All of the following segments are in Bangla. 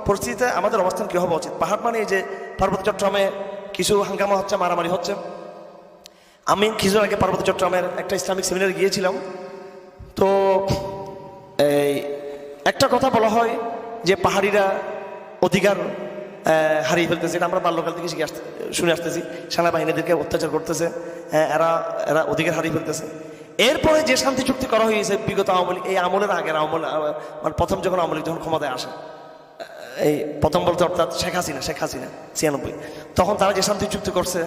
পরিস্থিতিতে আমাদের অবস্থান কী হওয়া উচিত? পাহাড় মানে এই যে পার্বত্য চট্টগ্রামে কিছু হাঙ্গামা হচ্ছে, মারামারি হচ্ছে। আমি কিছু আগে পার্বত্য চট্টগ্রামের একটা ইসলামিক সেমিনারে গিয়েছিলাম। তো এই একটা কথা বলা হয় যে পাহাড়িরা অধিকার হারিয়ে ফেলতেছে। এটা আমরা বাল্যকাল থেকে শুনে আসতেছি, সেনাবাহিনীদেরকে অত্যাচার করতেছে, এরা এরা অধিকার হারিয়ে ফেলতেছে। এরপরে যে শান্তি চুক্তি করা হয়েছে বিগত আওয়ামী লীগ, এই আমলের আগের মানে প্রথম যখন আওয়ামী লীগ যখন ক্ষমতায় আসে, এই প্রথম বলতে অর্থাৎ শেখ হাসিনা 96, তখন তারা যে শান্তি চুক্তি করছে,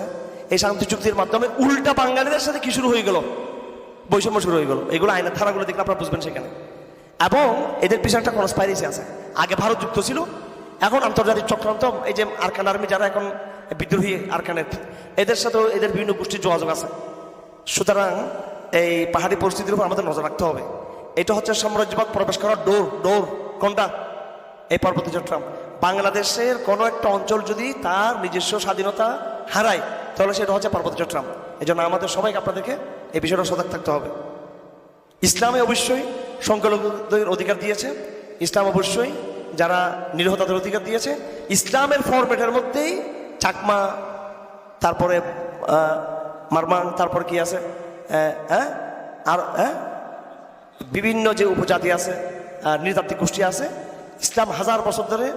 এই শান্তি চুক্তির মাধ্যমে উল্টা বাঙালিদের সাথে কি শুরু হয়ে গেল? বৈষম্য শুরু হয়ে গেল। এগুলো আইনের ধারাগুলো দেখলে আপনারা বুঝবেন সেখানে। এবং এদের পিছনে একটা কনস্পাইরেসি আছে। আগে ভারত যুক্ত ছিল, এখন আন্তর্জাতিক চক্রান্ত, এই যে আরকান আর্মি যারা এখন বিদ্রোহী আরকানের, এদের সাথেও এদের বিভিন্ন গোষ্ঠীর যোগাযোগ আছে। সুতরাং এই পাহাড়ি পরিস্থিতির উপর আমাদের নজর রাখতে হবে। এটা হচ্ছে সাম্রাজ্যবাদ প্রবেশ করার ডোর। কোনটা? এই পার্বত্য চট্টগ্রাম। বাংলাদেশের কোনো একটা অঞ্চল যদি তার নিজস্ব স্বাধীনতা হারায়, তাহলে সেটা হচ্ছে পার্বত্য চট্টগ্রাম। এই জন্য আমাদের সবাইকে, আপনাদেরকে এই বিষয়টা সজাগ থাকতে হবে। ইসলামে অবশ্যই সংখ্যালঘুদের অধিকার দিয়েছে, ইসলাম অবশ্যই যারা নিরীহ তাদের অধিকার দিয়েছে। ইসলামের ফরম্যাটের মধ্যেই চাকমা, তারপরে মারমাং, তারপর কি আছে আর বিভিন্ন যে উপজাতি আছে, নৃতাত্ত্বিক গোষ্ঠী আছে, ইসলাম হাজার বছর ধরে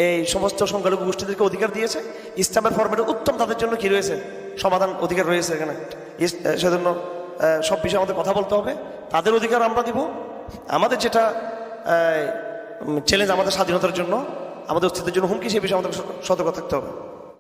এই সমস্ত সংখ্যালঘু গোষ্ঠীদেরকে অধিকার দিয়েছে। ইসলামের ফরম্যাটে উত্তম তাদের জন্য কি রয়েছে? সমাধান অধিকার রয়েছে এখানে। সেজন্য সব বিষয়ে আমাদের কথা বলতে হবে। তাদের অধিকার আমরা দিব। আমাদের যেটা চ্যালেঞ্জ, আমাদের স্বাধীনতার জন্য, আমাদের অস্তিত্বের জন্য হুমকি, সেই বিষয়ে আমাদের সতর্ক থাকতে হবে।